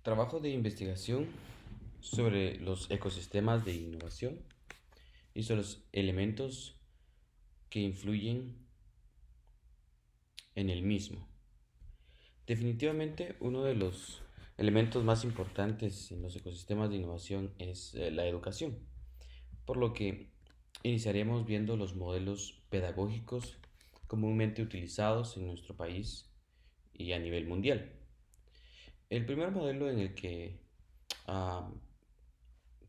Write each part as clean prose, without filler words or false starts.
Trabajo de investigación sobre los ecosistemas de innovación y sobre los elementos que influyen en el mismo. Definitivamente uno de los elementos más importantes en los ecosistemas de innovación es la educación, por lo que iniciaremos viendo los modelos pedagógicos comúnmente utilizados en nuestro país y a nivel mundial. El primer modelo en el que ah,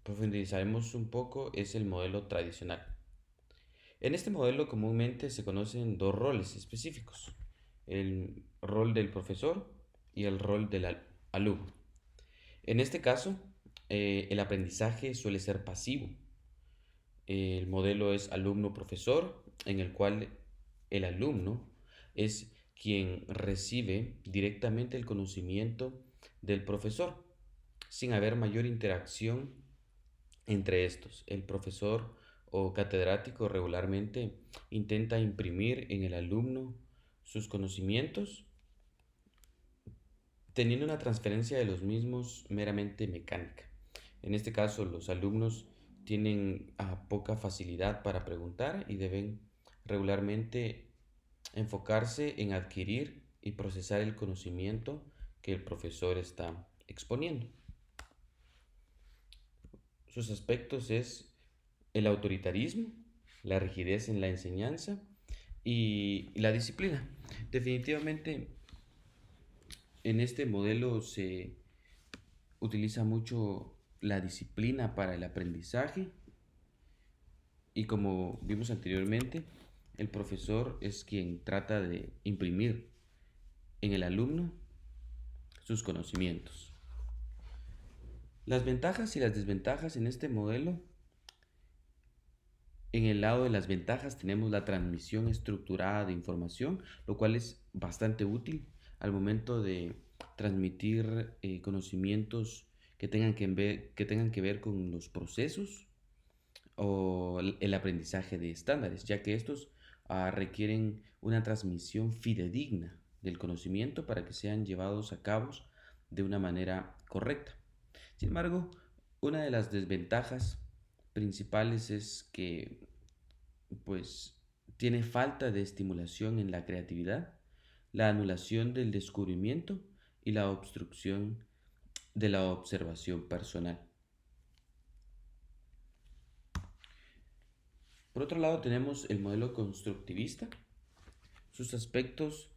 profundizaremos un poco es el modelo tradicional. En este modelo comúnmente se conocen dos roles específicos, el rol del profesor y el rol del alumno. En este caso, el aprendizaje suele ser pasivo. El modelo es alumno-profesor, en el cual el alumno es quien recibe directamente el conocimiento del profesor, sin haber mayor interacción entre estos. El profesor o catedrático regularmente intenta imprimir en el alumno sus conocimientos, teniendo una transferencia de los mismos meramente mecánica. En este caso, los alumnos tienen poca facilidad para preguntar y deben regularmente enfocarse en adquirir y procesar el conocimiento que el profesor está exponiendo. Sus aspectos es el autoritarismo, la rigidez en la enseñanza y la disciplina. Definitivamente en este modelo se utiliza mucho la disciplina para el aprendizaje y como vimos anteriormente, el profesor es quien trata de imprimir en el alumno sus conocimientos. Las ventajas y las desventajas en este modelo. En el lado de las ventajas tenemos la transmisión estructurada de información, lo cual es bastante útil al momento de transmitir conocimientos que tengan que ver con los procesos o el aprendizaje de estándares, ya que estos requieren una transmisión fidedigna del conocimiento para que sean llevados a cabo de una manera correcta. Sin embargo, una de las desventajas principales es que pues tiene falta de estimulación en la creatividad, la anulación del descubrimiento y la obstrucción de la observación personal. Por otro lado tenemos el modelo constructivista. Sus aspectos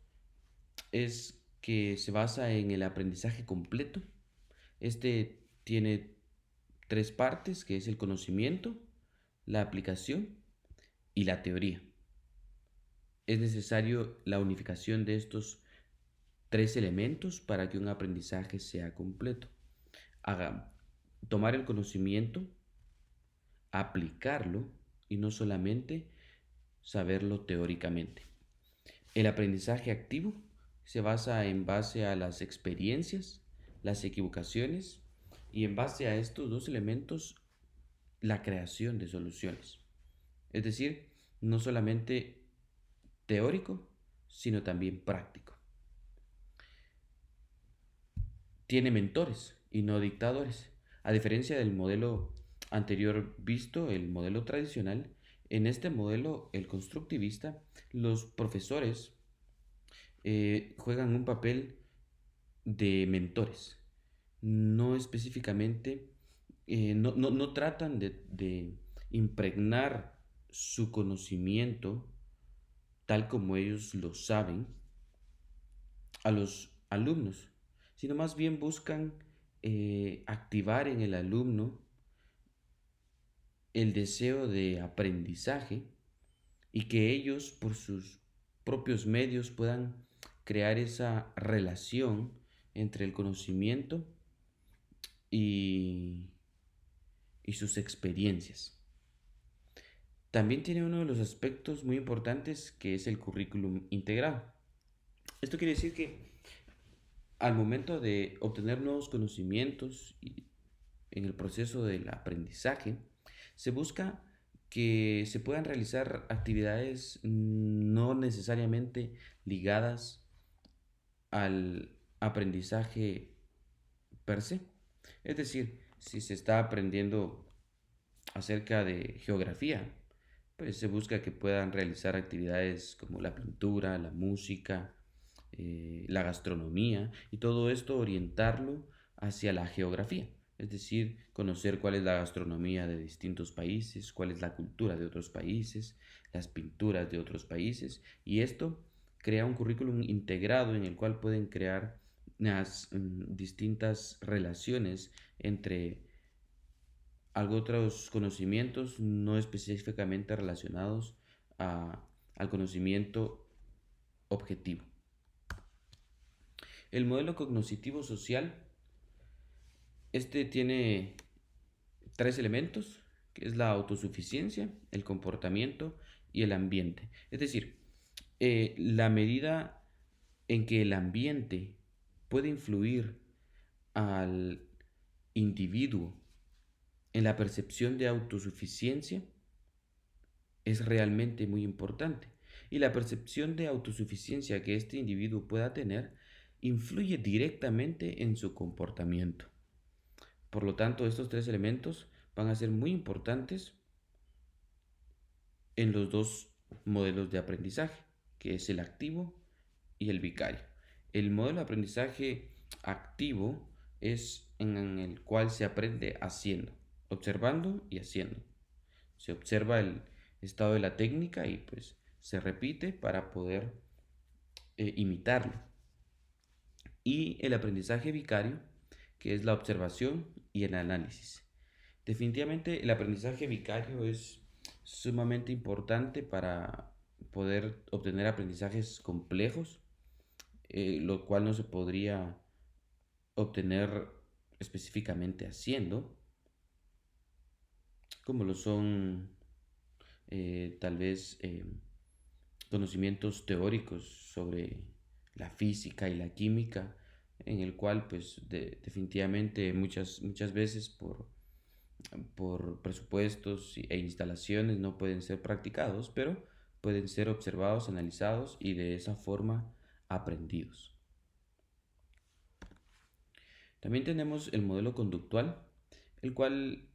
es que se basa en el aprendizaje completo. Este tiene tres partes, que es el conocimiento, la aplicación y la teoría. Es necesario la unificación de estos tres elementos para que un aprendizaje sea completo. Haga, tomar el conocimiento, aplicarlo y no solamente saberlo teóricamente. El aprendizaje activo se basa en base a las experiencias, las equivocaciones y en base a estos dos elementos la creación de soluciones. Es decir, no solamente teórico, sino también práctico. Tiene mentores y no dictadores. A diferencia del modelo anterior visto, el modelo tradicional, en este modelo, el constructivista, los profesores juegan un papel de mentores. No específicamente, no tratan de impregnar su conocimiento tal como ellos lo saben a los alumnos, sino más bien buscan activar en el alumno el deseo de aprendizaje y que ellos por sus propios medios puedan crear esa relación entre el conocimiento y, y sus experiencias. También tiene uno de los aspectos muy importantes que es el currículum integrado. Esto quiere decir que al momento de obtener nuevos conocimientos y en el proceso del aprendizaje, se busca que se puedan realizar actividades no necesariamente ligadas al aprendizaje per se. Es decir, si se está aprendiendo acerca de geografía, pues se busca que puedan realizar actividades como la pintura, la música, la gastronomía y todo esto orientarlo hacia la geografía. Es decir, conocer cuál es la gastronomía de distintos países, cuál es la cultura de otros países, las pinturas de otros países y esto crea un currículum integrado en el cual pueden crear unas distintas relaciones entre algo otros conocimientos no específicamente relacionados a- al conocimiento objetivo. El modelo cognitivo social, este tiene tres elementos, que es la autosuficiencia, el comportamiento y el ambiente. Es decir, la medida en que el ambiente puede influir al individuo en la percepción de autosuficiencia es realmente muy importante. Y la percepción de autosuficiencia que este individuo pueda tener influye directamente en su comportamiento. Por lo tanto, estos tres elementos van a ser muy importantes en los dos modelos de aprendizaje, que es el activo y el vicario. El modelo de aprendizaje activo es en el cual se aprende haciendo, observando y haciendo. Se observa el estado de la técnica y pues se repite para poder imitarlo. Y el aprendizaje vicario, que es la observación y el análisis. Definitivamente el aprendizaje vicario es sumamente importante para poder obtener aprendizajes complejos, lo cual no se podría obtener específicamente haciendo, como lo son tal vez conocimientos teóricos sobre la física y la química, en el cual pues definitivamente muchas veces por presupuestos e instalaciones no pueden ser practicados, pero pueden ser observados, analizados y de esa forma aprendidos. También tenemos el modelo conductual, el cual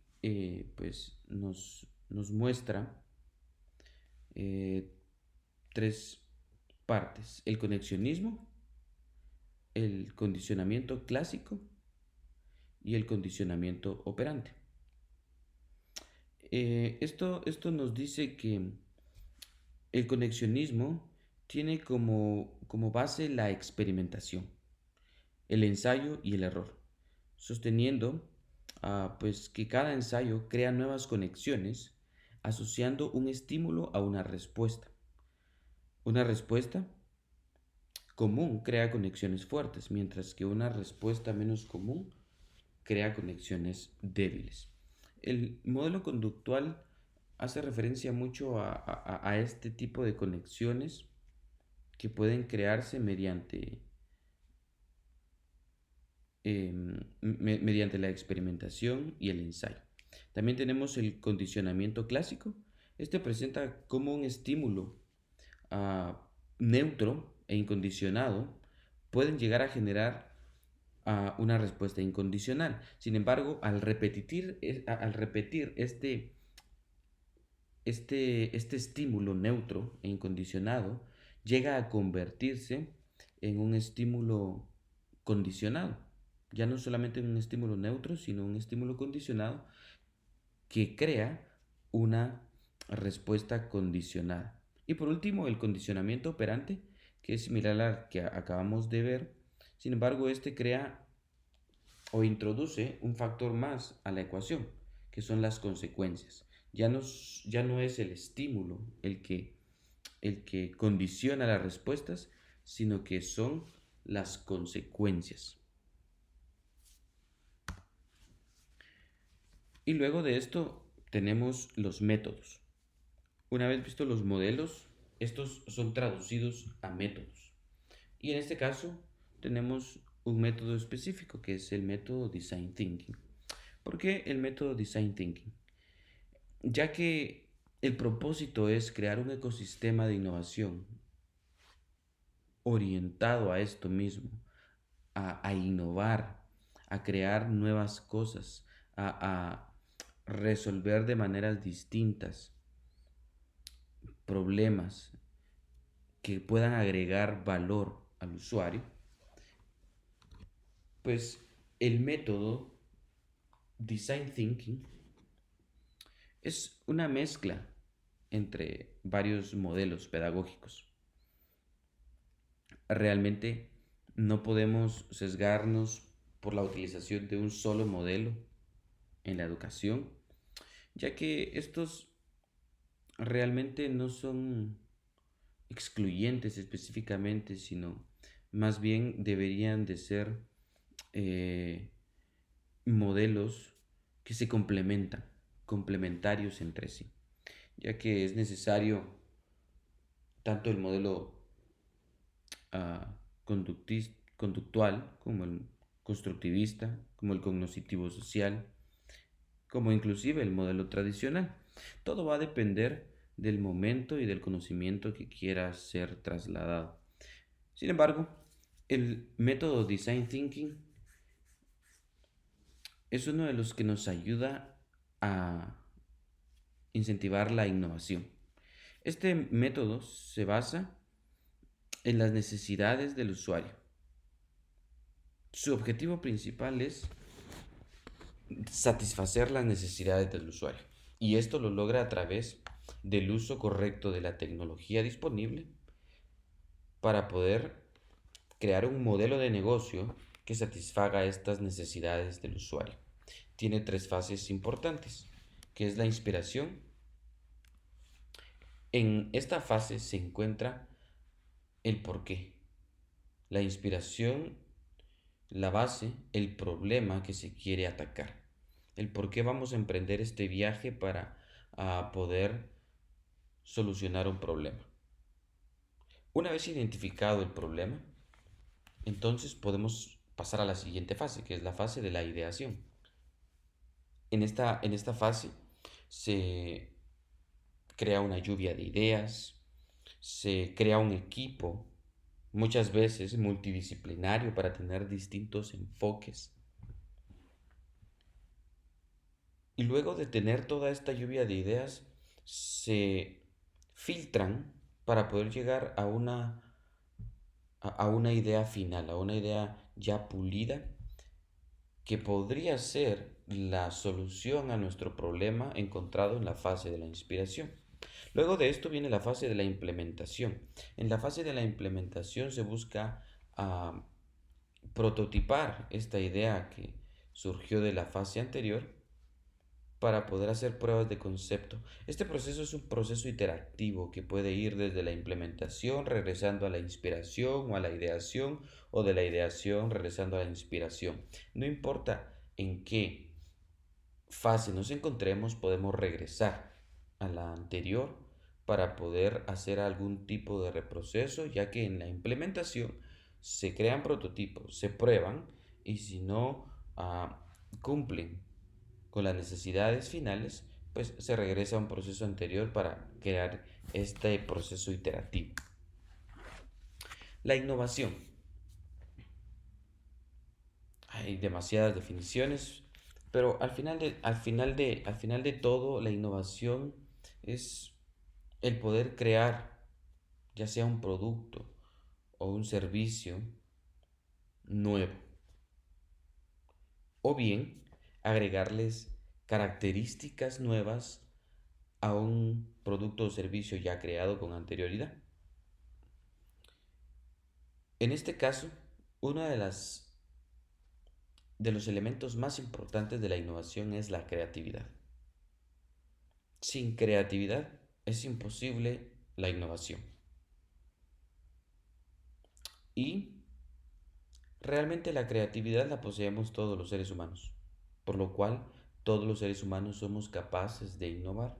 pues nos muestra eh, tres partes: el conexionismo, el condicionamiento clásico y el condicionamiento operante. Esto nos dice que el conexionismo tiene como base la experimentación, el ensayo y el error, sosteniendo pues que cada ensayo crea nuevas conexiones asociando un estímulo a una respuesta. Una respuesta común crea conexiones fuertes, mientras que una respuesta menos común crea conexiones débiles. El modelo conductual hace referencia mucho a este tipo de conexiones que pueden crearse mediante la experimentación y el ensayo. También tenemos el condicionamiento clásico. Este presenta como un estímulo neutro e incondicionado pueden llegar a generar una respuesta incondicional. Sin embargo, al repetir este estímulo neutro e incondicionado, llega a convertirse en un estímulo condicionado. Ya no solamente en un estímulo neutro, sino un estímulo condicionado que crea una respuesta condicionada. Y por último, el condicionamiento operante, que es similar al que acabamos de ver. Sin embargo, este crea o introduce un factor más a la ecuación, que son las consecuencias. Ya no es el estímulo el que condiciona las respuestas, sino que son las consecuencias. Y luego de esto tenemos los métodos. Una vez vistos los modelos, estos son traducidos a métodos. Y en este caso tenemos un método específico que es el método Design Thinking. ¿Por qué el método Design Thinking? Ya que el propósito es crear un ecosistema de innovación orientado a esto mismo, a innovar, a crear nuevas cosas, a resolver de maneras distintas problemas que puedan agregar valor al usuario, pues el método Design Thinking es una mezcla entre varios modelos pedagógicos. Realmente no podemos sesgarnos por la utilización de un solo modelo en la educación, ya que estos realmente no son excluyentes específicamente, sino más bien deberían de ser eh, modelos que se complementan, complementarios entre sí, ya que es necesario tanto el modelo conductual como el constructivista, como el cognoscitivo social, como inclusive el modelo tradicional. Todo va a depender del momento y del conocimiento que quiera ser trasladado. Sin embargo, el método Design Thinking es uno de los que nos ayuda a incentivar la innovación. Este método se basa en las necesidades del usuario. Su objetivo principal es satisfacer las necesidades del usuario. Y esto lo logra a través del uso correcto de la tecnología disponible para poder crear un modelo de negocio que satisfaga estas necesidades del usuario. Tiene tres fases importantes, que es la inspiración. En esta fase se encuentra el porqué, la inspiración, la base, el problema que se quiere atacar, el por qué vamos a emprender este viaje para poder solucionar un problema. Una vez identificado el problema, entonces podemos pasar a la siguiente fase, que es la fase de la ideación. En esta fase se crea una lluvia de ideas, se crea un equipo, muchas veces multidisciplinario, para tener distintos enfoques. Y luego de tener toda esta lluvia de ideas, se filtran para poder llegar a una idea final, a una idea ya pulida, que podría ser la solución a nuestro problema encontrado en la fase de la inspiración. Luego de esto viene la fase de la implementación. En la fase de la implementación se busca ah, prototipar esta idea que surgió de la fase anterior para poder hacer pruebas de concepto. Este proceso es un proceso iterativo que puede ir desde la implementación, regresando a la inspiración o a la ideación, o de la ideación regresando a la inspiración. No importa en qué fase nos encontremos, podemos regresar a la anterior para poder hacer algún tipo de reproceso, ya que en la implementación se crean prototipos, se prueban, y si no cumplen con las necesidades finales, pues se regresa a un proceso anterior para crear este proceso iterativo. La innovación. Hay demasiadas definiciones, pero al final de todo, la innovación es el poder crear, ya sea un producto o un servicio nuevo, o bien agregarles características nuevas a un producto o servicio ya creado con anterioridad. En este caso, uno de los elementos más importantes de la innovación es la creatividad. Sin creatividad es imposible la innovación. Y realmente la creatividad la poseemos todos los seres humanos, por lo cual todos los seres humanos somos capaces de innovar.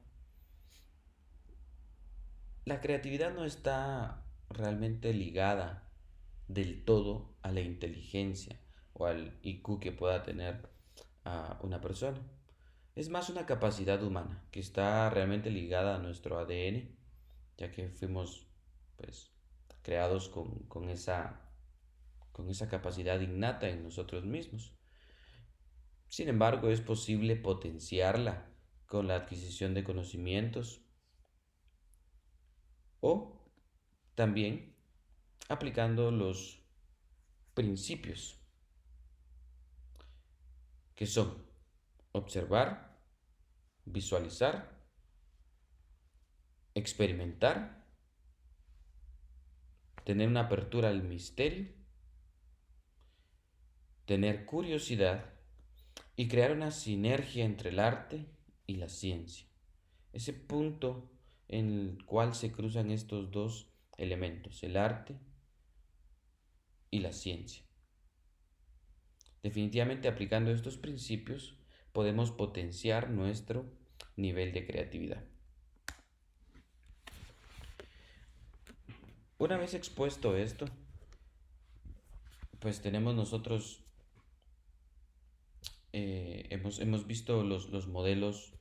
La creatividad no está realmente ligada del todo a la inteligencia o al IQ que pueda tener a una persona. Es más una capacidad humana que está realmente ligada a nuestro ADN, ya que fuimos pues creados con esa capacidad innata en nosotros mismos. Sin embargo, es posible potenciarla con la adquisición de conocimientos o también aplicando los principios que son observar, visualizar, experimentar, tener una apertura al misterio, tener curiosidad y crear una sinergia entre el arte y la ciencia. Ese punto en el cual se cruzan estos dos elementos, el arte y la ciencia. Definitivamente aplicando estos principios podemos potenciar nuestro nivel de creatividad. Una vez expuesto esto, pues tenemos nosotros, hemos visto los modelos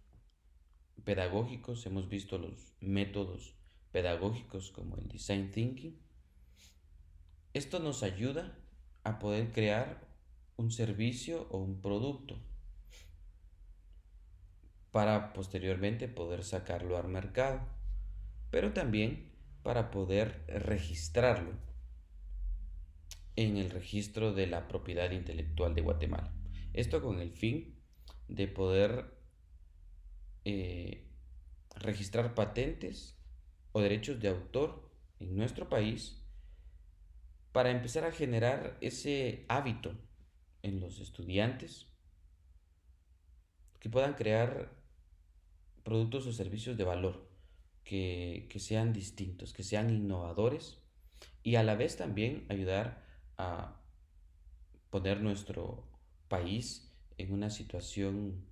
pedagógicos, hemos visto los métodos pedagógicos como el design thinking. Esto nos ayuda a poder crear un servicio o un producto para posteriormente poder sacarlo al mercado, pero también para poder registrarlo en el registro de la propiedad intelectual de Guatemala. Esto con el fin de poder eh, registrar patentes o derechos de autor en nuestro país para empezar a generar ese hábito en los estudiantes que puedan crear productos o servicios de valor que sean distintos, que sean innovadores y a la vez también ayudar a poner nuestro país en una situación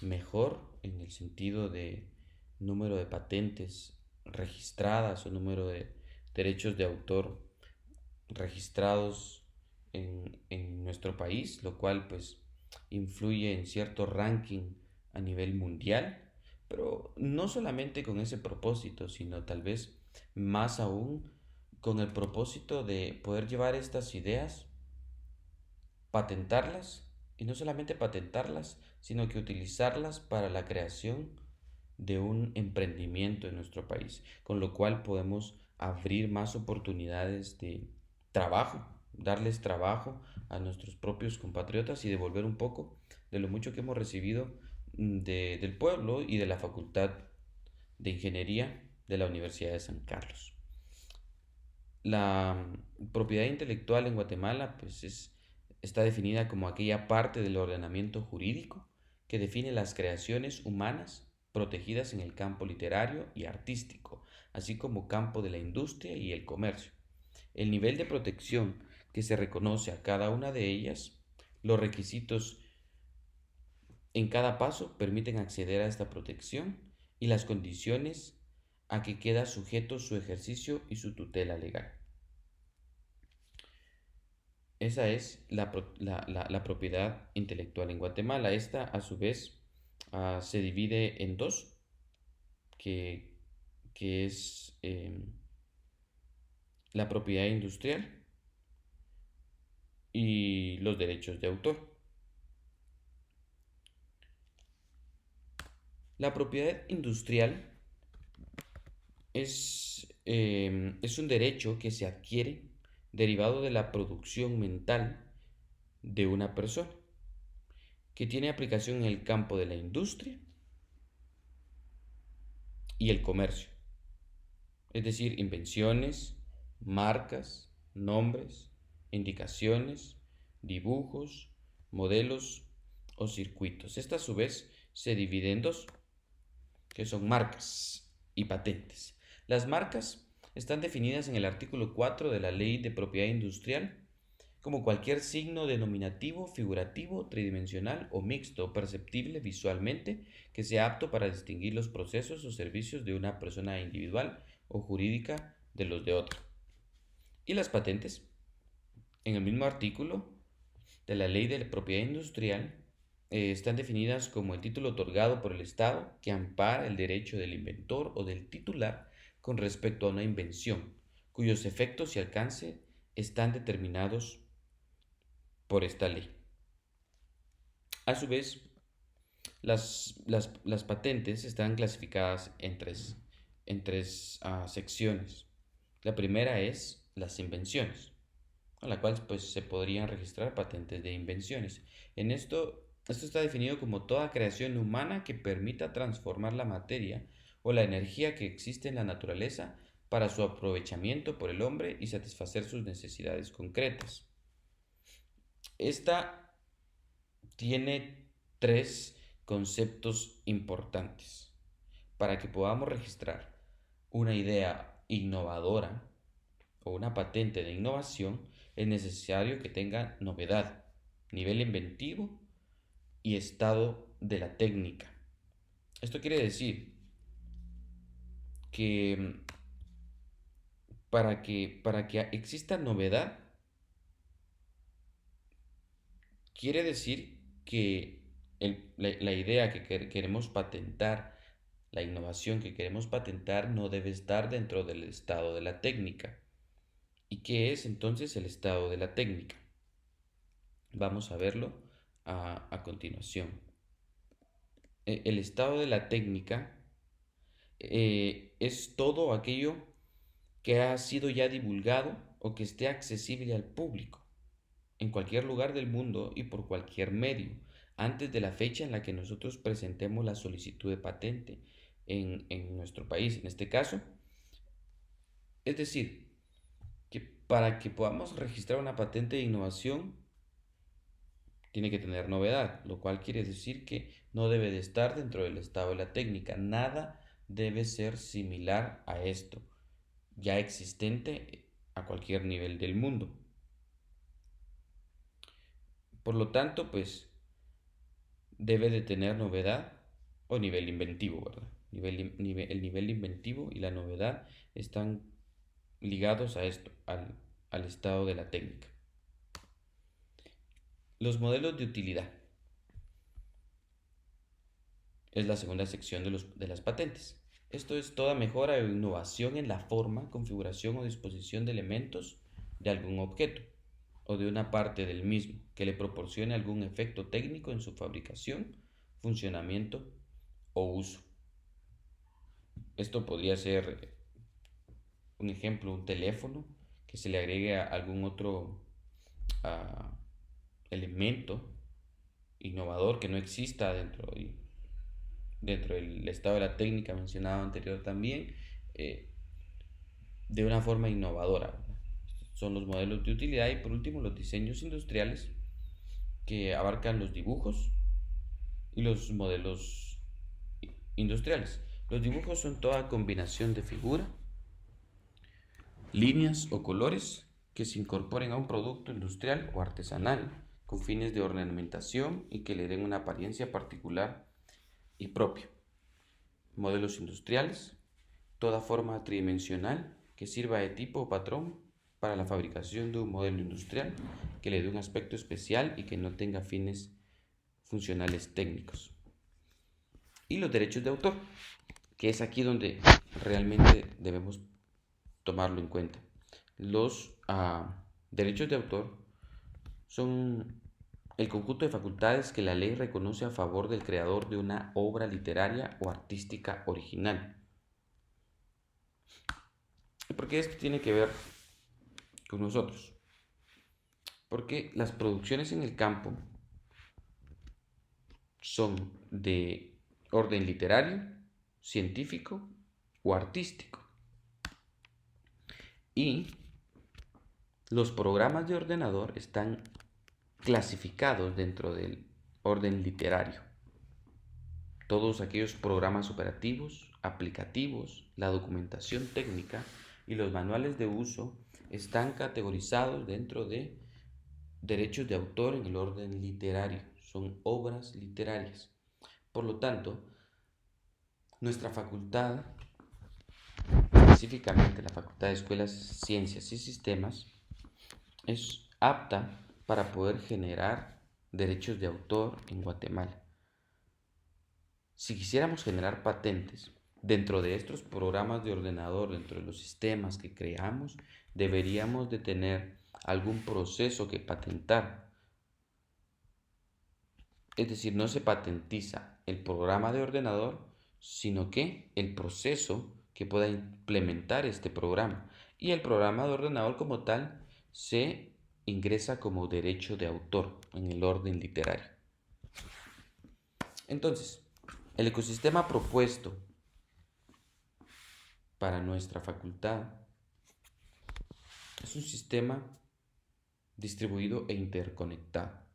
mejor en el sentido de número de patentes registradas o número de derechos de autor registrados en nuestro país, lo cual pues influye en cierto ranking a nivel mundial, pero no solamente con ese propósito, sino tal vez más aún con el propósito de poder llevar estas ideas, patentarlas y no solamente patentarlas, sino que utilizarlas para la creación de un emprendimiento en nuestro país, con lo cual podemos abrir más oportunidades de trabajo, darles trabajo a nuestros propios compatriotas y devolver un poco de lo mucho que hemos recibido del pueblo y de la Facultad de Ingeniería de la Universidad de San Carlos. La propiedad intelectual en Guatemala pues está definida como aquella parte del ordenamiento jurídico que define las creaciones humanas protegidas en el campo literario y artístico, así como campo de la industria y el comercio. El nivel de protección que se reconoce a cada una de ellas, los requisitos en cada paso permiten acceder a esta protección y las condiciones a que queda sujeto su ejercicio y su tutela legal. Esa es la propiedad intelectual en Guatemala. Esta, a su vez, se divide en dos, que, que es la propiedad industrial y los derechos de autor. La propiedad industrial es un derecho que se adquiere derivado de la producción mental de una persona, que tiene aplicación en el campo de la industria y el comercio, es decir, invenciones, marcas, nombres, indicaciones, dibujos, modelos o circuitos. Esta a su vez se divide en dos, que son marcas y patentes. Las marcas están definidas en el artículo 4 de la Ley de Propiedad Industrial como cualquier signo denominativo, figurativo, tridimensional o mixto perceptible visualmente que sea apto para distinguir los procesos o servicios de una persona individual o jurídica de los de otra. Y las patentes, en el mismo artículo de la Ley de Propiedad Industrial, están definidas como el título otorgado por el Estado que ampara el derecho del inventor o del titular con respecto a una invención, cuyos efectos y alcance están determinados por esta ley. A su vez, las patentes están clasificadas en tres secciones. La primera es las invenciones, con la cual pues, se podrían registrar patentes de invenciones. Esto está definido como toda creación humana que permita transformar la materia o la energía que existe en la naturaleza para su aprovechamiento por el hombre y satisfacer sus necesidades concretas. Esta tiene tres conceptos importantes para que podamos registrar una idea innovadora o una patente de innovación. Es necesario que tenga novedad, nivel inventivo y estado de la técnica. Esto quiere decir que para que exista novedad, quiere decir que la idea que queremos patentar, la innovación que queremos patentar, no debe estar dentro del estado de la técnica. ¿Y qué es entonces el estado de la técnica? Vamos a verlo a continuación. El estado de la técnica es todo aquello que ha sido ya divulgado o que esté accesible al público en cualquier lugar del mundo y por cualquier medio, antes de la fecha en la que nosotros presentemos la solicitud de patente en nuestro país, en este caso. Es decir, que para que podamos registrar una patente de innovación, tiene que tener novedad, lo cual quiere decir que no debe de estar dentro del estado de la técnica. Nada debe ser similar a esto, ya existente a cualquier nivel del mundo. Por lo tanto, pues debe de tener novedad o nivel inventivo, ¿verdad? El nivel inventivo y la novedad están ligados a esto, al estado de la técnica. Los modelos de utilidad es la segunda sección de las patentes. Esto es toda mejora o innovación en la forma, configuración o disposición de elementos de algún objeto o de una parte del mismo que le proporcione algún efecto técnico en su fabricación, funcionamiento o uso. Esto podría ser un ejemplo, un teléfono que se le agregue a algún otro uh, elemento innovador que no exista dentro del estado de la técnica mencionado anterior también, de una forma innovadora. Son los modelos de utilidad. Y por último, los diseños industriales, que abarcan los dibujos y los modelos industriales. Los dibujos son toda combinación de figura, líneas o colores que se incorporen a un producto industrial o artesanal con fines de ornamentación y que le den una apariencia particular y propia. Modelos industriales, toda forma tridimensional que sirva de tipo o patrón para la fabricación de un modelo industrial que le dé un aspecto especial y que no tenga fines funcionales técnicos. Y los derechos de autor, que es aquí donde realmente debemos tomarlo en cuenta. Los derechos de autor son el conjunto de facultades que la ley reconoce a favor del creador de una obra literaria o artística original. ¿Y por qué esto tiene que ver con nosotros? Porque las producciones en el campo son de orden literario, científico o artístico. Y los programas de ordenador están clasificados dentro del orden literario. Todos aquellos programas operativos, aplicativos, la documentación técnica y los manuales de uso están categorizados dentro de derechos de autor en el orden literario. Son obras literarias. Por lo tanto, nuestra facultad, específicamente la Facultad de Escuelas, Ciencias y Sistemas, es apta para poder generar derechos de autor en Guatemala. Si quisiéramos generar patentes dentro de estos programas de ordenador, dentro de los sistemas que creamos, deberíamos de tener algún proceso que patentar. Es decir, no se patentiza el programa de ordenador, sino que el proceso que pueda implementar este programa. Y el programa de ordenador como tal se ingresa como derecho de autor en el orden literario. Entonces, el ecosistema propuesto para nuestra facultad es un sistema distribuido e interconectado.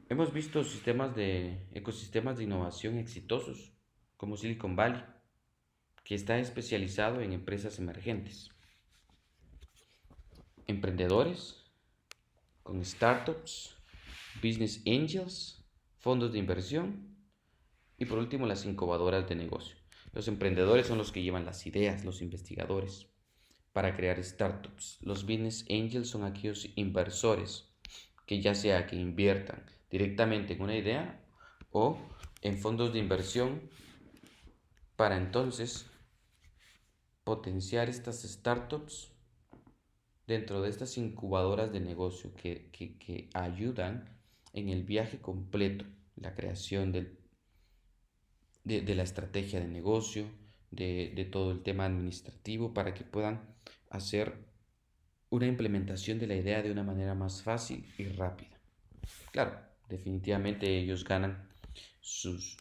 Hemos visto ecosistemas de innovación exitosos, como Silicon Valley, que está especializado en empresas emergentes, emprendedores con startups, business angels, fondos de inversión y por último las incubadoras de negocio. Los emprendedores son los que llevan las ideas, los investigadores, para crear startups. Los business angels son aquellos inversores que ya sea que inviertan directamente en una idea o en fondos de inversión para entonces potenciar estas startups dentro de estas incubadoras de negocio que ayudan en el viaje completo, la creación de la estrategia de negocio, de todo el tema administrativo para que puedan hacer una implementación de la idea de una manera más fácil y rápida. Claro, definitivamente ellos ganan sus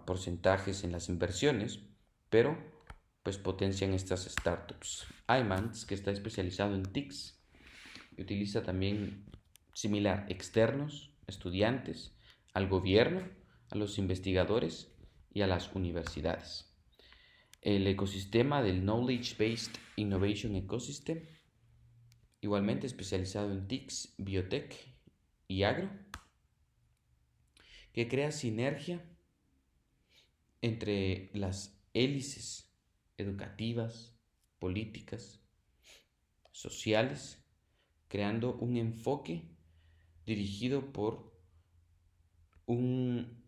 porcentajes en las inversiones, pero pues potencian estas startups. iMands, que está especializado en TICs, y utiliza también similar externos, estudiantes, al gobierno, a los investigadores y a las universidades. El ecosistema del Knowledge Based Innovation Ecosystem, igualmente especializado en TICs, biotech y agro, que crea sinergia entre las hélices educativas, políticas, sociales, creando un enfoque dirigido un,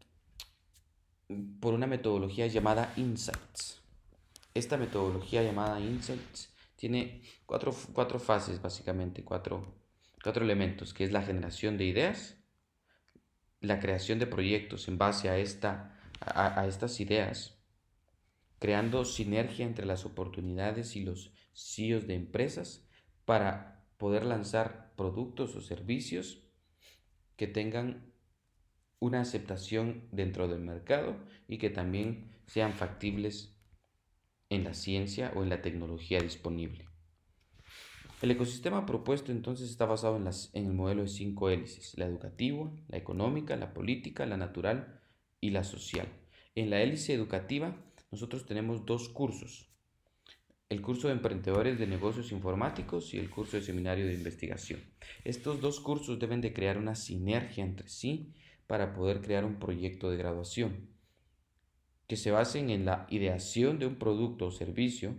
por una metodología llamada Insights. Esta metodología llamada Insights tiene cuatro fases, básicamente, cuatro elementos, que es la generación de ideas, la creación de proyectos en base a estas ideas, creando sinergia entre las oportunidades y los CEOs de empresas para poder lanzar productos o servicios que tengan una aceptación dentro del mercado y que también sean factibles en la ciencia o en la tecnología disponible. El ecosistema propuesto entonces está basado en el modelo de 5 hélices: la educativa, la económica, la política, la natural y la social. En la hélice educativa nosotros tenemos dos cursos: el curso de emprendedores de negocios informáticos y el curso de seminario de investigación. Estos dos cursos deben de crear una sinergia entre sí para poder crear un proyecto de graduación que se basen en la ideación de un producto o servicio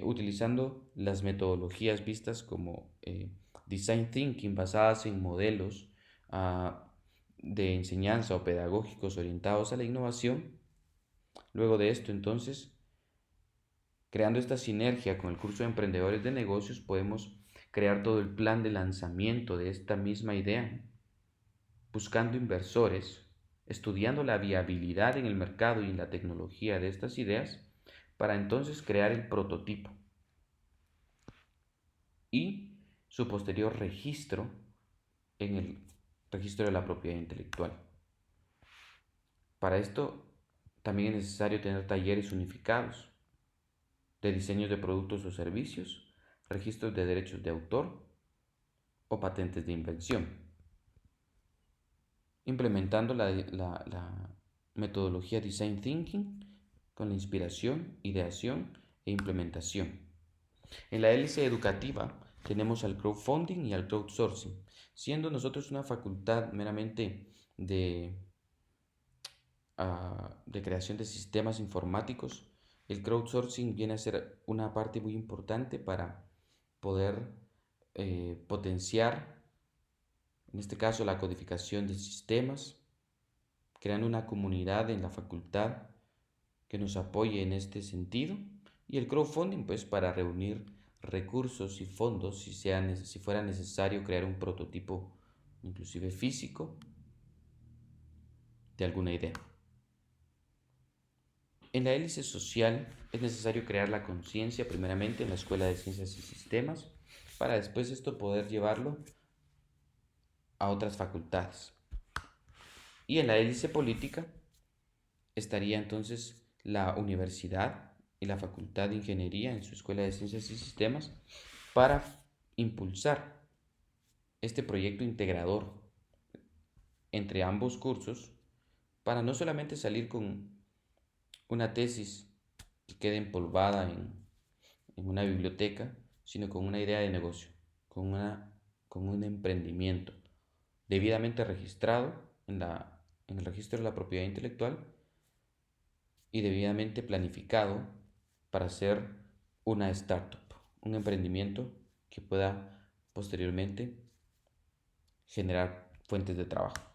utilizando las metodologías vistas como design thinking, basadas en modelos de enseñanza o pedagógicos orientados a la innovación. Luego de esto, entonces, creando esta sinergia con el curso de emprendedores de negocios, podemos crear todo el plan de lanzamiento de esta misma idea, buscando inversores, estudiando la viabilidad en el mercado y en la tecnología de estas ideas, para entonces crear el prototipo y su posterior registro en el registro de la propiedad intelectual. Para esto también es necesario tener talleres unificados de diseños de productos o servicios, registros de derechos de autor o patentes de invención, implementando la metodología Design Thinking con la inspiración, ideación e implementación. En la hélice educativa tenemos al crowdfunding y al crowdsourcing. Siendo nosotros una facultad meramente de creación de sistemas informáticos, el crowdsourcing viene a ser una parte muy importante para poder potenciar, en este caso, la codificación de sistemas, creando una comunidad en la facultad que nos apoye en este sentido, y el crowdfunding pues para reunir recursos y fondos si fuera necesario crear un prototipo, inclusive físico, de alguna idea. En la hélice social es necesario crear la conciencia primeramente en la Escuela de Ciencias y Sistemas para después esto poder llevarlo a otras facultades. Y en la hélice política estaría entonces la universidad y la Facultad de Ingeniería en su Escuela de Ciencias y Sistemas para impulsar este proyecto integrador entre ambos cursos para no solamente salir con una tesis que quede empolvada en una biblioteca, sino con una idea de negocio, con un emprendimiento debidamente registrado en el registro de la propiedad intelectual y debidamente planificado para ser una startup, un emprendimiento que pueda posteriormente generar fuentes de trabajo.